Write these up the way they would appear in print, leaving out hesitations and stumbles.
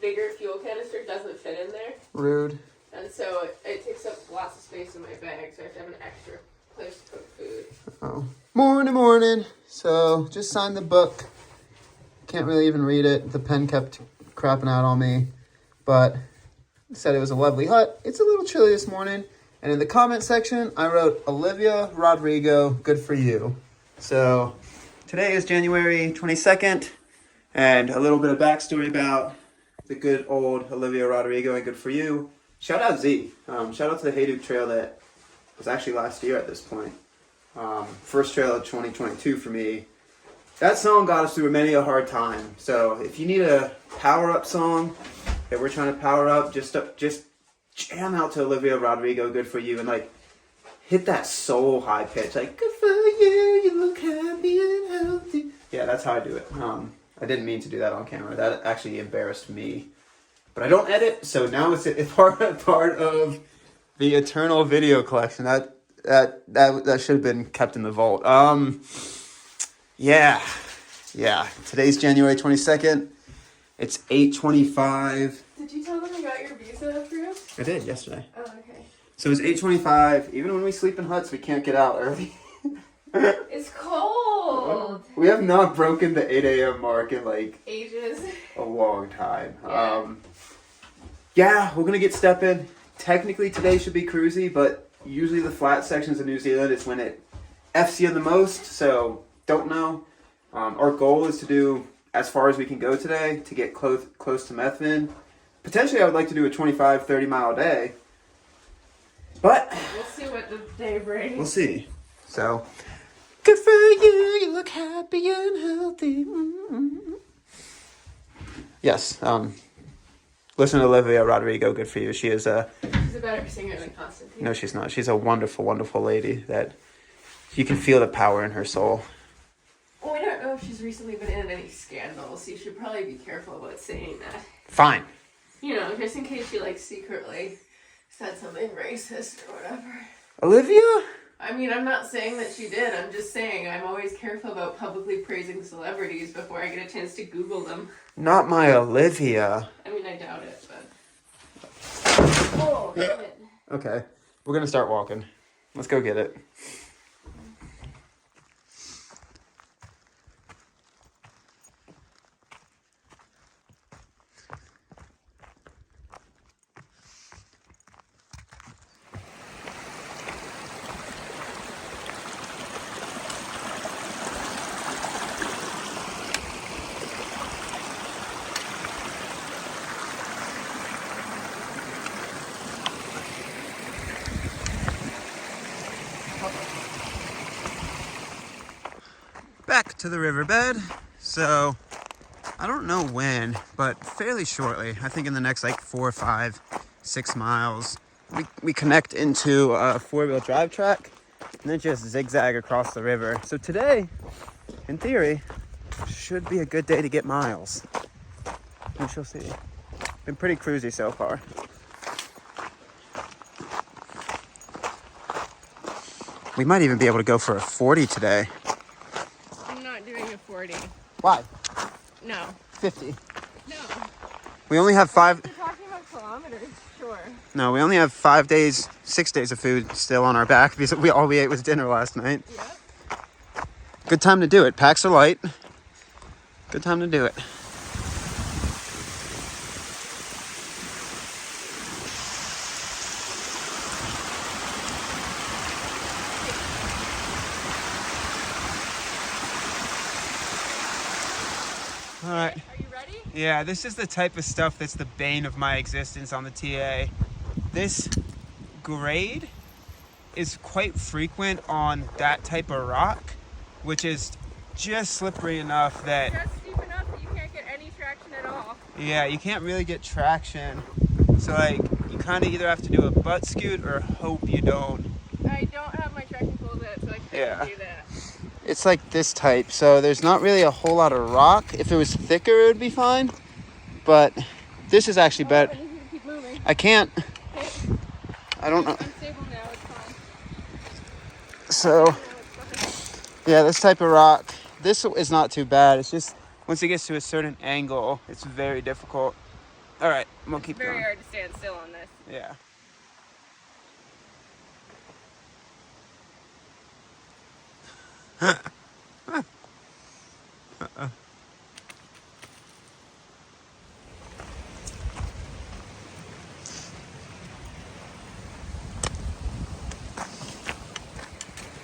bigger fuel canister doesn't fit in there. Rude. And so it takes up lots of space in my bag, so I have to have an extra place to put food. Oh. Morning. So, just signed the book. Can't really even read it. The pen kept crapping out on me. But said it was a lovely hut. It's a little chilly this morning. And in the comment section, I wrote, Olivia Rodrigo, good for you. So, today is January 22nd. And a little bit of backstory about the good old Olivia Rodrigo and good for you. Shout out Z. Shout out to the Hayduke Trail that was actually last year at this point. First trail of 2022 for me. That song got us through many a hard time. So if you need a power-up song that we're trying to power up, just jam out to Olivia Rodrigo, good for you, and like hit that soul high pitch, like good for you, you look happy and healthy. Yeah, that's how I do it. I didn't mean to do that on camera. That actually embarrassed me. But I don't edit, so now it's part of the eternal video collection. That should have been kept in the vault. Yeah. Today's January 22nd. It's 8:25. Did you tell them you got your visa approved? I did yesterday. Oh, okay. So it's 8:25. Even when we sleep in huts, we can't get out early. It's cold. We have not broken the 8 a.m. mark in like ages. A long time. Yeah. We're gonna get stepping. Technically today should be cruisy, but usually the flat sections of New Zealand is when it F's you the most, so don't know. Our goal is to do as far as we can go today to get close to Methven. Potentially I would like to do a 25, 30 mile day, but we'll see what the day brings. We'll see. So, good for you, you look happy and healthy. Mm-hmm. Yes, listen to Olivia Rodrigo, good for you. She's a better singer than Constantine. No, she's not. She's a wonderful, wonderful lady that you can feel the power in her soul. Well, we don't know if she's recently been in any scandals, so you should probably be careful about saying that. Fine. You know, just in case she, like, secretly said something racist or whatever. Olivia? I mean, I'm not saying that she did. I'm just saying I'm always careful about publicly praising celebrities before I get a chance to Google them. Not my Olivia. I mean, I doubt it, but... Oh, damn it. Okay. We're going to start walking. Let's go get it. Back to the riverbed. So I don't know when, but fairly shortly, I think in the next like 4, 5, 6 miles, we connect into a 4-wheel drive track and then just zigzag across the river. So today, in theory, should be a good day to get miles. We shall see. Been pretty cruisy so far. We might even be able to go for a 40 today. I'm not doing a 40. Why? No. 50. No. We only have 5. You're talking about kilometers, sure. No, we only have 5 days, 6 days of food still on our back because all we ate was dinner last night. Yep. Good time to do it. Packs are light. Good time to do it. All right. Are you ready? Yeah, this is the type of stuff that's the bane of my existence on the TA. This grade is quite frequent on that type of rock, which is just slippery enough that... Just steep enough that you can't get any traction at all. Yeah, you can't really get traction. So, like, you kind of either have to do a butt scoot or hope you don't. I don't have my tracking pole yet, so I can't do that. It's like this type, so there's not really a whole lot of rock. If it was thicker, it would be fine. But this is actually better. I need you to keep moving. I can't. Okay. I don't know. I'm stable now, it's fine. So, yeah, this type of rock, this is not too bad. It's just, once it gets to a certain angle, it's very difficult. All right, we'll It's keep very going. hard to stand still on this. Yeah.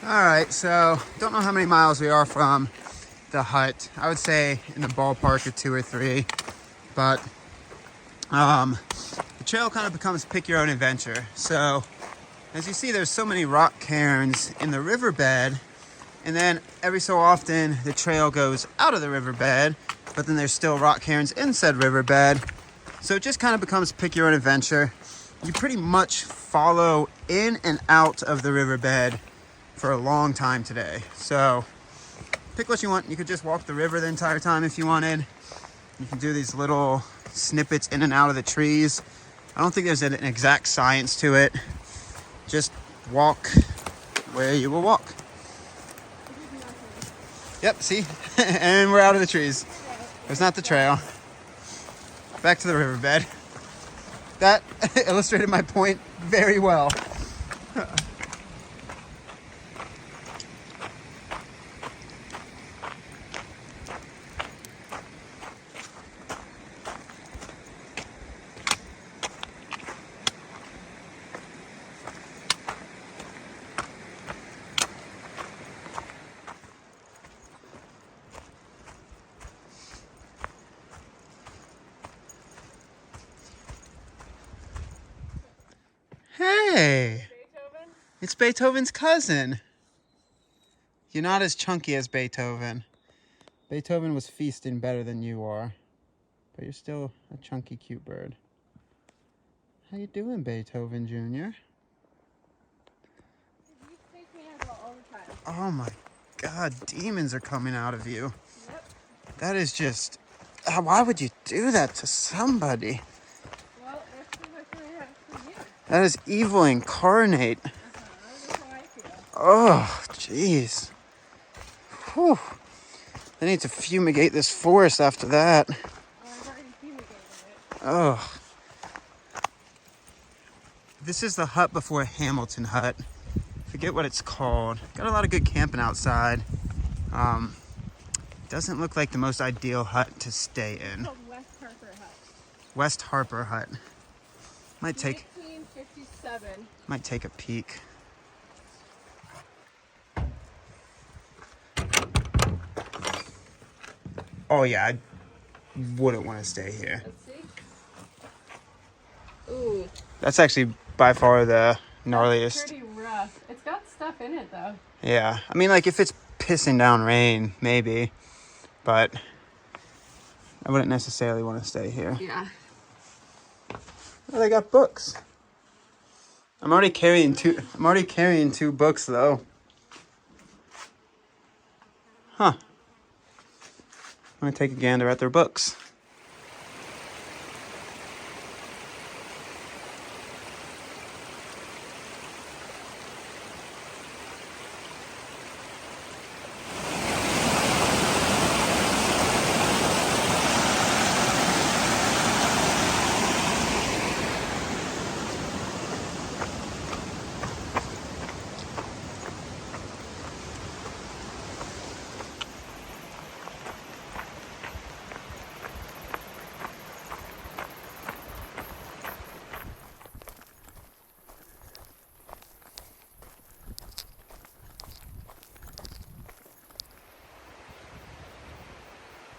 All right, so don't know how many miles we are from the hut. I would say in the ballpark of 2 or 3, but the trail kind of becomes pick your own adventure. So as you see, there's so many rock cairns in the riverbed, and then every so often the trail goes out of the riverbed, but then there's still rock cairns in said riverbed. So it just kind of becomes pick your own adventure. You pretty much follow in and out of the riverbed for a long time today. So pick what you want. You could just walk the river the entire time if you wanted. You can do these little snippets in and out of the trees. I don't think there's an exact science to it. Just walk where you will walk. Yep, see? And we're out of the trees. There's not the trail. Back to the riverbed. That illustrated my point very well. Hey, Beethoven? it's Beethoven's cousin. You're not as chunky as Beethoven. Beethoven was feasting better than you are, but you're still a chunky, cute bird. How you doing, Beethoven Jr.? You take me out all the time. Oh my God, demons are coming out of you. Yep. That is just, why would you do that to somebody? Well, that's too much I have for you. That is evil incarnate. That's how I feel. Oh, jeez. Whew. They need to fumigate this forest after that. Well, I've already fumigated it. Oh. This is the hut before Hamilton Hut. Forget what it's called. Got a lot of good camping outside. Doesn't look like the most ideal hut to stay in. It's called West Harper Hut. West Harper Hut. Might take 1957. a peek. Oh yeah, I wouldn't want to stay here. Let's see. Ooh. That's actually by far the gnarliest. That's pretty rough. It's got stuff in it though. Yeah, I mean, like if it's pissing down rain, maybe, but I wouldn't necessarily want to stay here. Yeah. Oh, they got books. I'm already carrying two books though. Huh. I'm gonna take a gander at their books.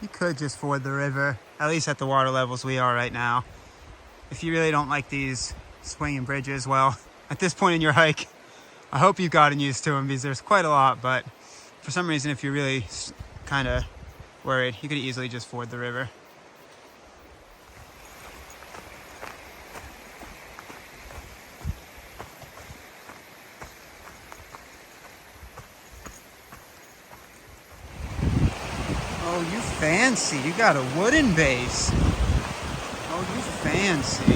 You could just ford the river, at least at the water levels we are right now. If you really don't like these swinging bridges, well, at this point in your hike, I hope you've gotten used to them because there's quite a lot, but for some reason, if you're really kind of worried, you could easily just ford the river. Oh, you fancy. You got a wooden base. Oh, you fancy.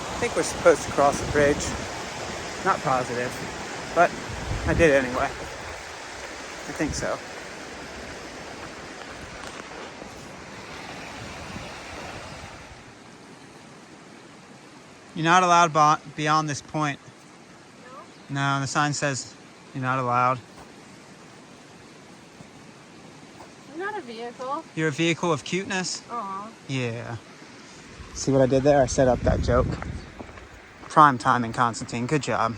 I think we're supposed to cross the bridge. Not positive, but I did it anyway. I think so. You're not allowed beyond this point. No, the sign says you're not allowed. I'm not a vehicle. You're a vehicle of cuteness? Aw. Yeah. See what I did there? I set up that joke. Prime timing, Constantine. Good job.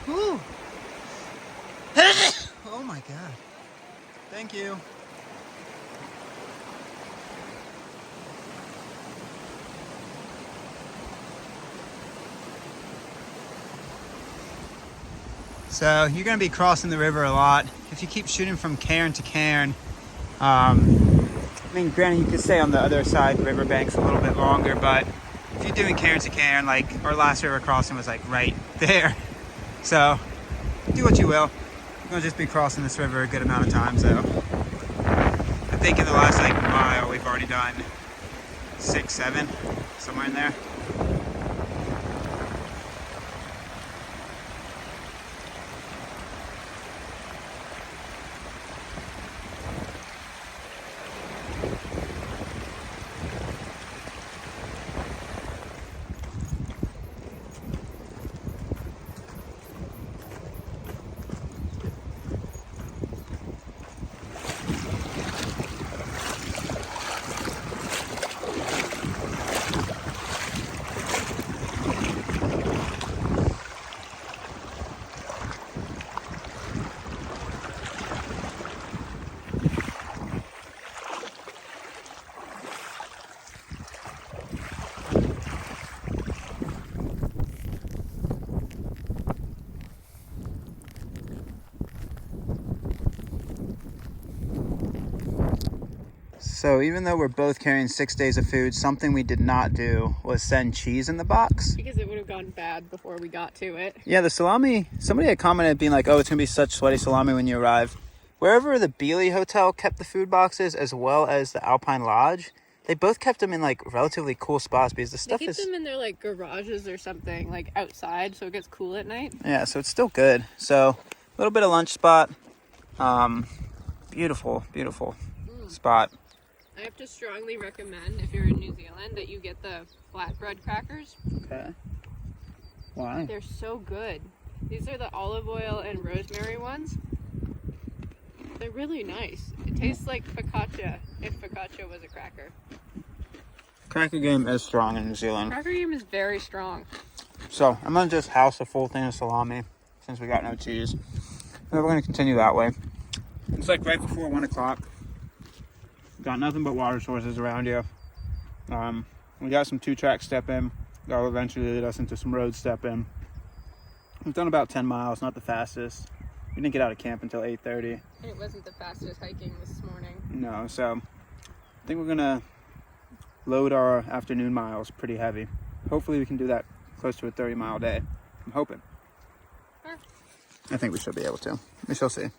Ooh. Oh my God. Thank you. So you're going to be crossing the river a lot. If you keep shooting from cairn to cairn, I mean, granted, you could stay on the other side, the riverbanks, a little bit longer, but if you're doing cairn to cairn, like our last river crossing was like right there. So do what you will. You're going to just be crossing this river a good amount of times, though. I think in the last like mile, we've already done 6, 7, somewhere in there. So even though we're both carrying 6 days of food, something we did not do was send cheese in the box. Because it would have gone bad before we got to it. Yeah, the salami, somebody had commented being like, oh, it's going to be such sweaty salami when you arrive. Wherever the Beeley Hotel kept the food boxes, as well as the Alpine Lodge, they both kept them in like relatively cool spots because the stuff They keep them in their like garages or something, like outside, so it gets cool at night. Yeah, so it's still good. So a little bit of lunch spot. Beautiful, beautiful spot. I have to strongly recommend, if you're in New Zealand, that you get the flatbread crackers. Okay. Why? They're so good. These are the olive oil and rosemary ones. They're really nice. It tastes like focaccia, if focaccia was a cracker. Cracker game is strong in New Zealand. Cracker game is very strong. So I'm going to just house a full thing of salami since we got no cheese. And then we're going to continue that way. It's like right before 1 o'clock. Got nothing but water sources around you. We got some 2-track step in. That'll eventually lead us into some road step in. We've done about 10 miles, not the fastest. We didn't get out of camp until 8:30. And it wasn't the fastest hiking this morning. No, so I think we're gonna load our afternoon miles pretty heavy. Hopefully we can do that close to a 30-mile day. I'm hoping. Sure. I think we should be able to. We shall see.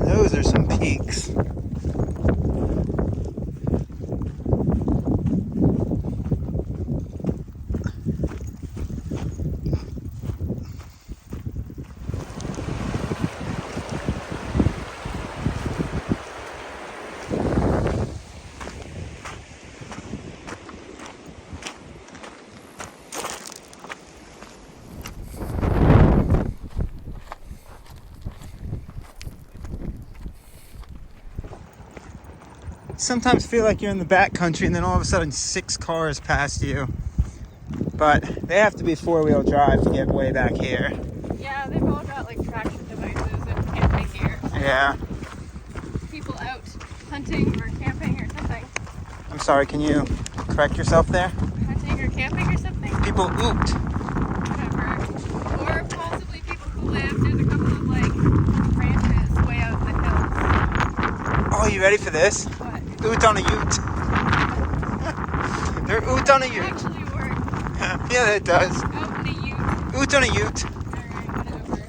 Those are some peaks. Sometimes feel like you're in the back country and then all of a sudden 6 cars past you. But they have to be 4-wheel drive to get way back here. Yeah, they've all got like traction devices and camping gear. Yeah. People out hunting or camping or something. I'm sorry, can you correct yourself there? Hunting or camping or something? people ooped. Whatever. Or possibly people who live. There's a couple of like ranches way out in the hills. Oh, you ready for this? What? Oot on a ute. They're oot on a ute. Actually work. Yeah, it does. Out in the ute. Oot on a ute. Alright, whatever.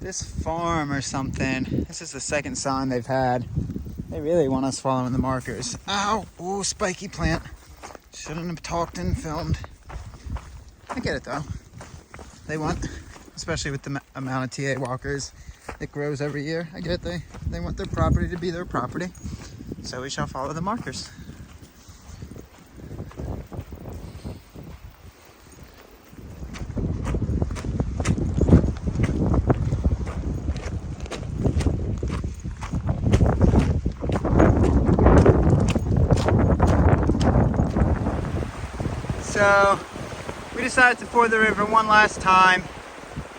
This farm or something. This is the second sign they've had. They really want us following the markers. Ow! Ooh, spiky plant. Shouldn't have talked and filmed. I get it though. They want, especially with the amount of TA walkers that grows every year. I get it. They want their property to be their property. So we shall follow the markers. So we decided to ford the river one last time.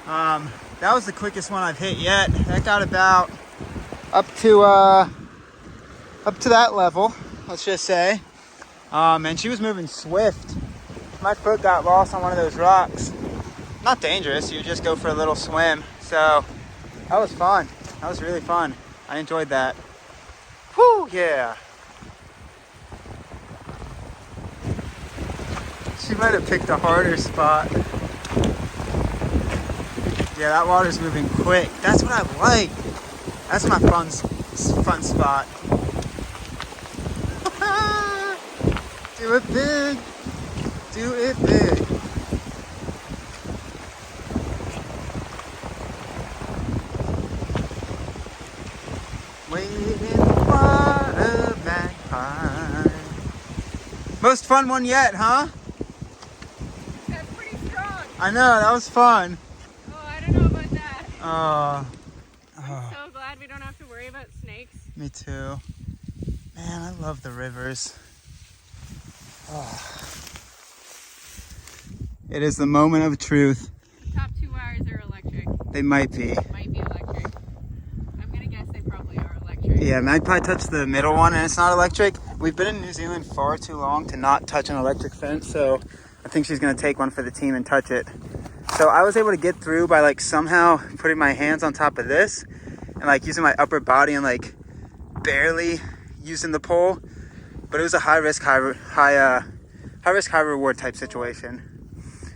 That was the quickest one I've hit yet. That got about up to that level, let's just say. And she was moving swift. My foot got lost on one of those rocks. Not dangerous, you just go for a little swim. So that was fun. That was really fun. I enjoyed that. Whew, yeah. She might have picked a harder spot. Yeah, that water's moving quick. That's what I like. That's my fun spot. Do it big. Do it big. Wade in the water, magpie. Most fun one yet, huh? I know, that was fun. Oh, I don't know about that. Oh. I'm so glad we don't have to worry about snakes. Me too. Man, I love the rivers. Oh. It is the moment of truth. The top 2 wires are electric. They might be. Might be electric. I'm gonna guess they probably are electric. Yeah, Magpie touched the middle one and it's not electric. We've been in New Zealand far too long to not touch an electric fence, so I think she's gonna take one for the team and touch it. So I was able to get through by like somehow putting my hands on top of this and like using my upper body and like barely using the pole. But it was a high risk, high reward type situation.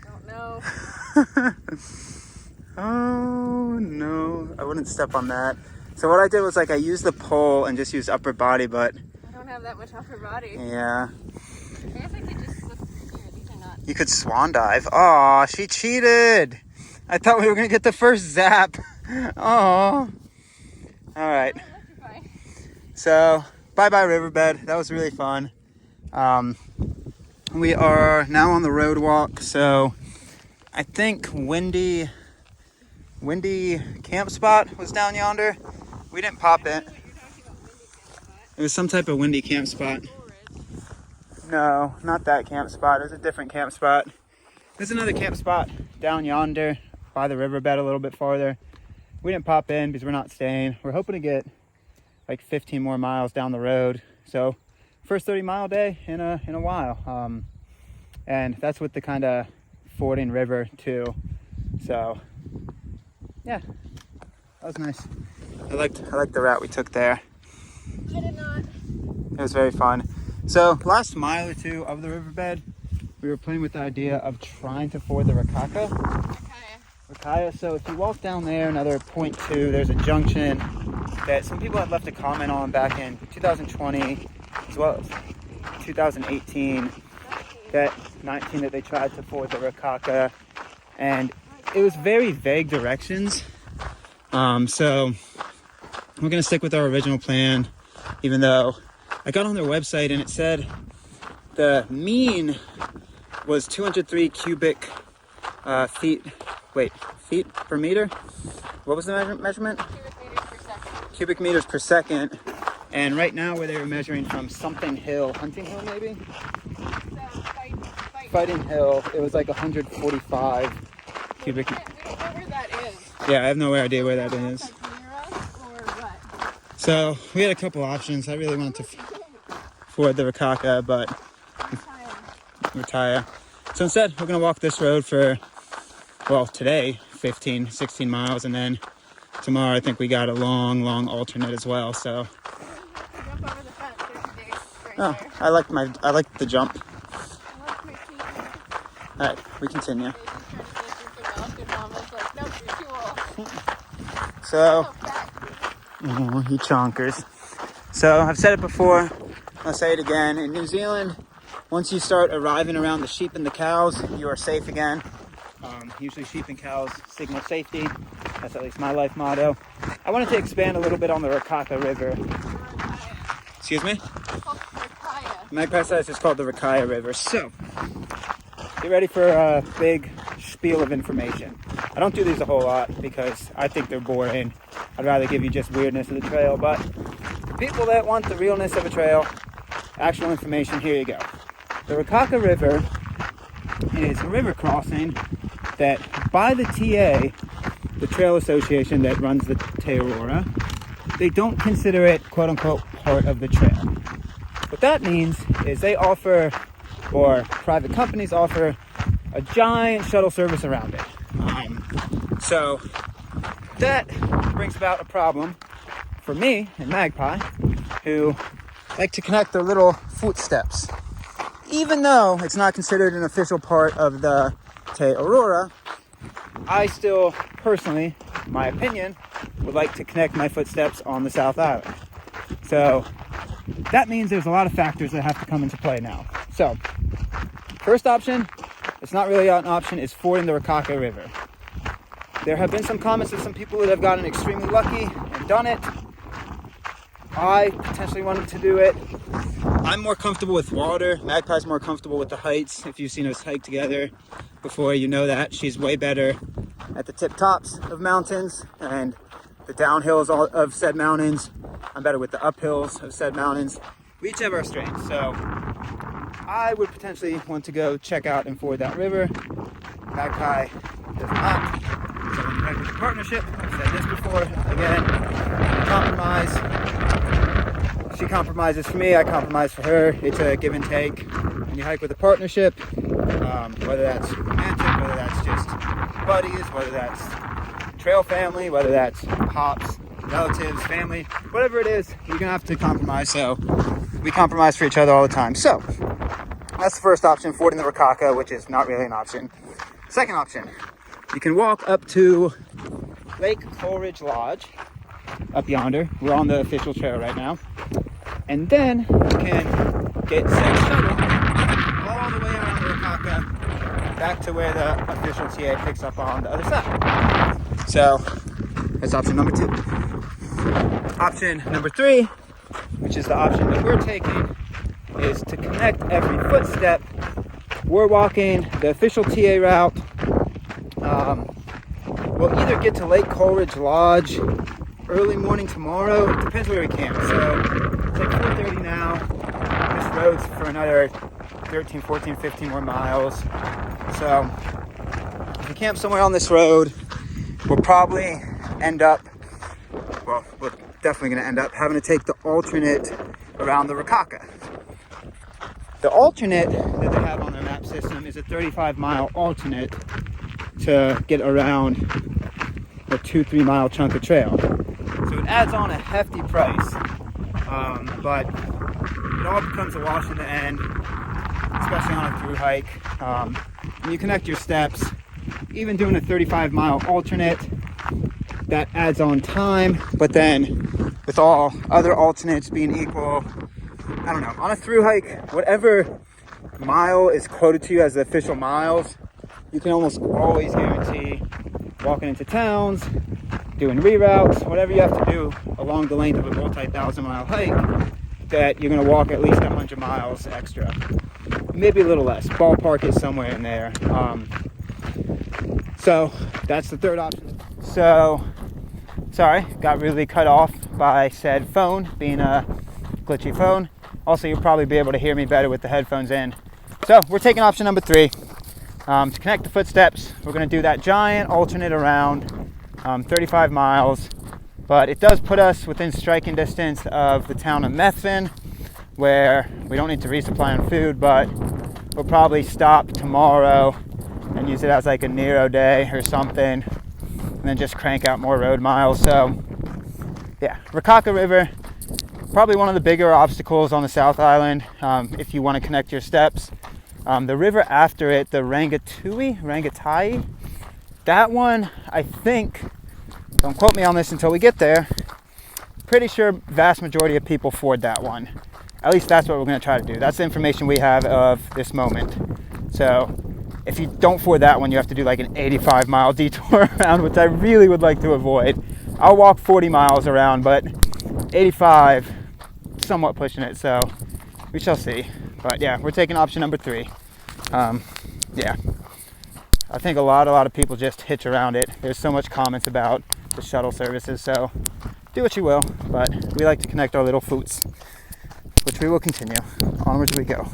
Don't know. Oh no, I wouldn't step on that. So what I did was like I used the pole and just used upper body, but I don't have that much upper body. yeah. I guess I could just slip here. These are not. You could swan dive. Aw, she cheated. I thought we were gonna get the first zap. Aw. All right. So bye-bye riverbed. That was really fun. We are now on the road walk. So I think windy camp spot was down yonder. We didn't pop it. It was some type of windy camp spot. No, not that camp spot. It was a different camp spot. There's another camp spot down yonder by the riverbed a little bit farther. We didn't pop in because we're not staying. We're hoping to get like 15 more miles down the road. So first 30-mile day in a while. And that's with the kind of fording river too. So yeah, that was nice. I liked the route we took there. I did not. It was very fun. So last mile or two of the riverbed, we were playing with the idea of trying to ford the Rakaya. So if you walk down there, another 0.2, there's a junction that some people had left a comment on back in 2020, as well as 2018, that 19 that they tried to ford the Rikaka, and it was very vague directions. So we're gonna stick with our original plan, even though I got on their website and it said the mean was 203 feet per meter. What was the measurement? Cubic meters per second. And right now where they were measuring from something hill, Hunting Hill maybe? Fighting Hill, it was like 145 cubic. We don't know where that is. Yeah, I have no idea where that is. So we had a couple options. I really wanted to ford the Rikaka, but retire. So instead, we're gonna walk this road for, well, today, 15, 16 miles, and then tomorrow I think we got a long alternate as well. So. Jump over the fence. There's a date right Oh, there. I like the jump. I like my teeth. All right, we continue. Baby's trying to get a drink of milk, and Mama's like, "Nope, you're too old." So, So fat. oh, he chonkers. So I've said it before. I'll say it again. In New Zealand, once you start arriving around the sheep and the cows, you are safe again. Usually sheep and cows signal safety. That's at least my life motto. I wanted to expand a little bit on the Rikaka River. Excuse me? Magpie says it's called the Rikaya River. So, get ready for a big spiel of information. I don't do these a whole lot because I think they're boring. I'd rather give you just weirdness of the trail, but for people that want the realness of a trail, actual information, here you go. The Rikaka River is a river crossing that by the TA, the trail association that runs the Araroa, they don't consider it quote-unquote part of the trail. What that means is they offer, or private companies offer, a giant shuttle service around it. So that brings about a problem for me and Magpie, who like to connect their little footsteps. Even though it's not considered an official part of the Araroa, I still personally, my opinion, would like to connect my footsteps on the South Island. So that means there's a lot of factors that have to come into play now. So first option, it's not really an option, is fording the Rikaka River. There have been some comments of some people that have gotten extremely lucky and done it. I potentially wanted to do it. I'm more comfortable with water. Magpie's more comfortable with the heights. If you've seen us hike together before, you know that. She's way better at the tip tops of mountains and the downhills of said mountains. I'm better with the uphills of said mountains. We each have our strengths, so I would potentially want to go check out and ford that river. Magpie does not. So when you hike with a partnership, I've said this before, again, compromise. She compromises for me, I compromise for her. It's a give and take. When you hike with a partnership, whether that's romantic, whether that's just buddies, whether that's trail family, whether that's hops, relatives, family, whatever it is, you're gonna have to compromise. So we compromise for each other all the time. So that's the first option, fording the Rikaka, which is not really an option. Second option, you can walk up to Lake Coleridge Lodge, up yonder. We're on the official trail right now. And then you can get said shuttle all the way around the Rikaka back to where the official TA picks up on the other side. So that's option number 2. Option number 3, which is the option that we're taking, is to connect every footstep. We're walking the official TA route. We'll either get to Lake Coleridge Lodge early morning tomorrow. It depends where we camp. So it's like 4:30 now. This road's for another 13, 14, 15 more miles. So if we camp somewhere on this road, we'll probably end up, well, we're definitely going to end up having to take the alternate around the Rikaka. The alternate that they have on their map system is a 35-mile alternate to get around a 2-3 mile chunk of trail. So it adds on a hefty price, but it all becomes a wash in the end, especially on a through hike. When you connect your steps, even doing a 35-mile alternate, that adds on time, but then with all other alternates being equal, I don't know, on a through hike, whatever mile is quoted to you as the official miles, you can almost always guarantee walking into towns, doing reroutes, whatever you have to do along the length of a multi-thousand mile hike, that you're going to walk at least 100 miles extra. Maybe a little less. Ballpark is somewhere in there. So that's the third option. So, sorry, got really cut off by said phone, being a glitchy phone. Also, you'll probably be able to hear me better with the headphones in. So we're taking option number 3. To connect the footsteps, we're going to do that giant alternate around 35 miles. But it does put us within striking distance of the town of Methven, where we don't need to resupply on food, but we'll probably stop tomorrow and use it as like a Nero day or something, and then just crank out more road miles. So yeah, Rakaka River, probably one of the bigger obstacles on the South Island if you want to connect your steps. The river after it, the Rangatai, that one, I think, don't quote me on this until we get there, pretty sure vast majority of people ford that one. At least that's what we're going to try to do. That's the information we have of this moment. So if you don't ford that one, you have to do like an 85-mile detour around, which I really would like to avoid. I'll walk 40 miles around, but 85, somewhat pushing it, so we shall see. But yeah, we're taking option number 3. Yeah, I think a lot of people just hitch around it. There's so much comments about the shuttle services, so do what you will, but we like to connect our little foots, which we will continue. Onwards we go.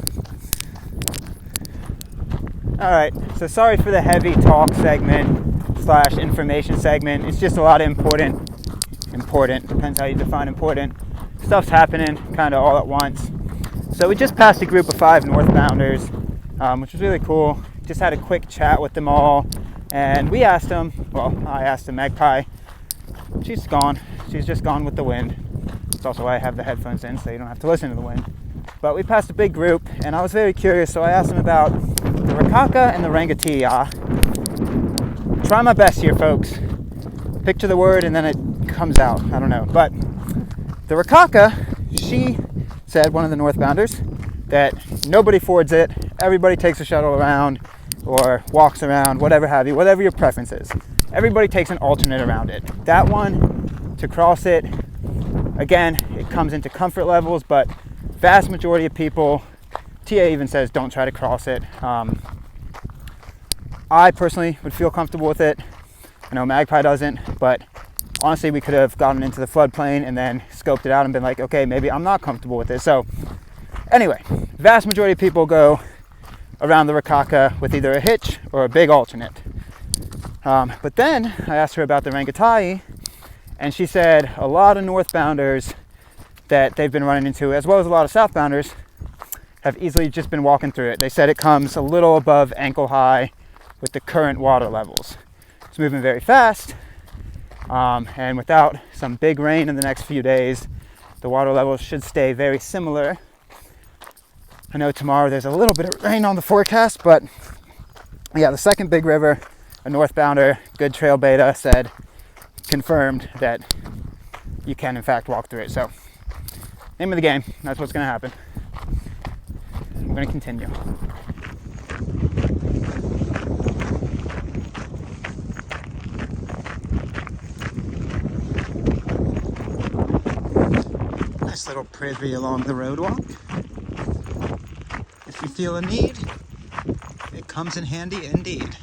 Alright, so sorry for the heavy talk segment / information segment. It's just a lot of important, depends how you define important, stuff's happening kind of all at once. So we just passed a group of 5 northbounders, which was really cool. Just had a quick chat with them all, and we asked them, well, I asked them, Magpie, she's gone. She's just gone with the wind. It's also why I have the headphones in, so you don't have to listen to the wind. But we passed a big group, and I was very curious, so I asked them about the Rakaka and the Rangatia. Try my best here, folks. Picture the word, and then it comes out. I don't know. But the Rakaka, she said, one of the northbounders, that nobody fords it. Everybody takes a shuttle around or walks around, whatever have you, whatever your preference is. Everybody takes an alternate around it. That one, to cross it, again, it comes into comfort levels, but vast majority of people, TA even says don't try to cross it. I personally would feel comfortable with it. I know Magpie doesn't, but honestly, we could have gotten into the floodplain and then scoped it out and been like, okay, maybe I'm not comfortable with it. So anyway, vast majority of people go around the Rakaka with either a hitch or a big alternate. But then I asked her about the Rangatai, and she said a lot of northbounders that they've been running into, as well as a lot of southbounders, have easily just been walking through it. They said it comes a little above ankle high with the current water levels. It's moving very fast, and without some big rain in the next few days, the water levels should stay very similar. I know tomorrow there's a little bit of rain on the forecast, but yeah, the second big river, a northbounder, good trail beta, said, confirmed that you can in fact walk through it. So, name of the game, that's what's going to happen. We're going to continue. Nice little privy along the road walk. If you feel a need, it comes in handy indeed.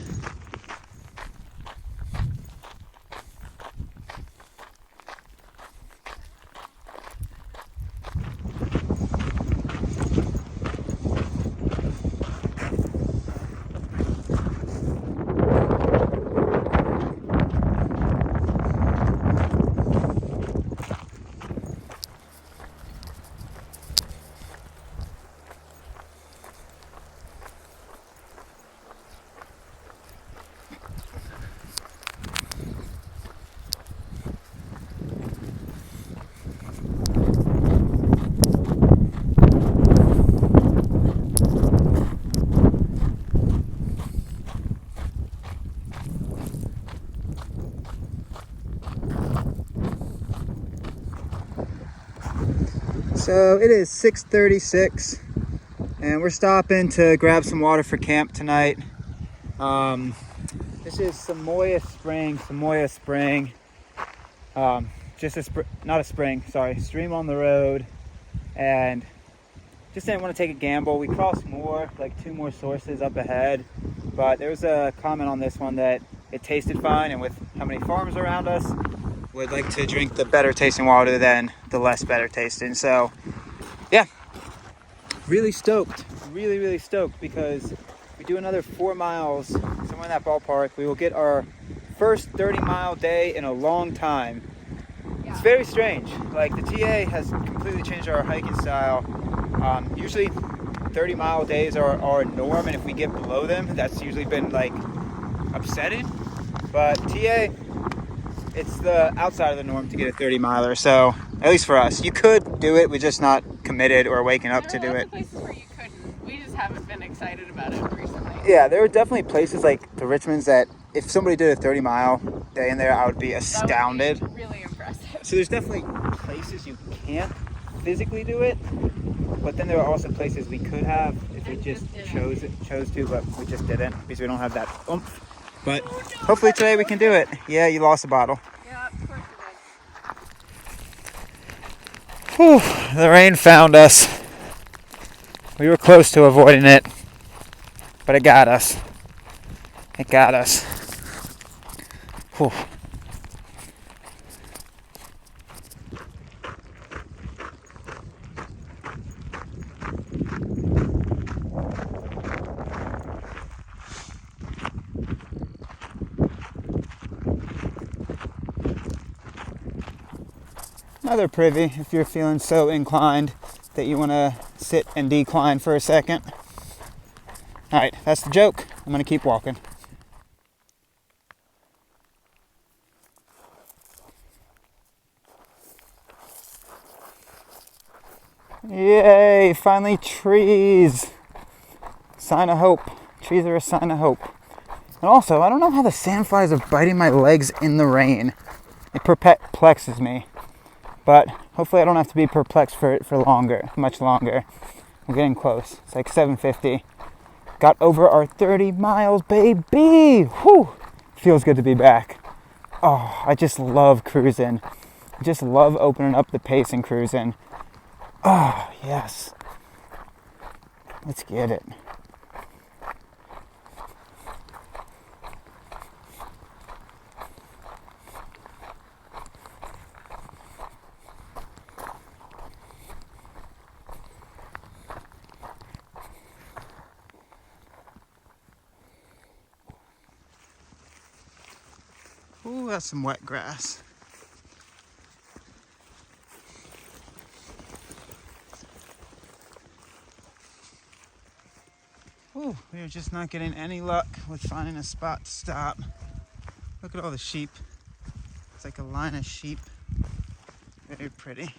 So it is 6:36 and we're stopping to grab some water for camp tonight. This is Samoa Spring. Just a stream on the road, and just didn't want to take a gamble. We crossed more, like 2 more sources up ahead, but there was a comment on this one that it tasted fine, and with how many farms around us, would like to drink the better tasting water than the less better tasting. So yeah, really stoked, really stoked, because we do another 4 miles, somewhere in that ballpark. We will get our first 30-mile day in a long time. It's very strange. Like, the TA has completely changed our hiking style. Usually 30-mile days are our norm, and if we get below them, that's usually been like upsetting. But TA, it's the outside of the norm to get a 30-miler. So at least for us, you could do it. We're just not committed or waking up to do it. There are places where you couldn't. We just haven't been excited about it recently. Yeah, there are definitely places like the Richmonds that if somebody did a 30-mile day in there, I would be astounded. That would be really impressive. So there's definitely places you can't physically do it, but then there are also places we could have if we just chose to, but we just didn't because we don't have that oomph. But hopefully today we can do it. Yeah, you lost a bottle. Yeah, of course it did. Whew, the rain found us. We were close to avoiding it, but it got us. It got us. Whew. Another privy if you're feeling so inclined that you want to sit and decline for a second. All right, that's the joke. I'm going to keep walking. Yay, finally trees. Sign of hope. Trees are a sign of hope. And also, I don't know how the sandflies are biting my legs in the rain. It perplexes me. But hopefully I don't have to be perplexed for much longer. We're getting close. It's like 7:50. Got over our 30 miles, baby! Whew! Feels good to be back. Oh, I just love cruising. I just love opening up the pace and cruising. Oh, yes. Let's get it. Ooh, that's some wet grass. Ooh, we are just not getting any luck with finding a spot to stop. Look at all the sheep. It's like a line of sheep. Very pretty.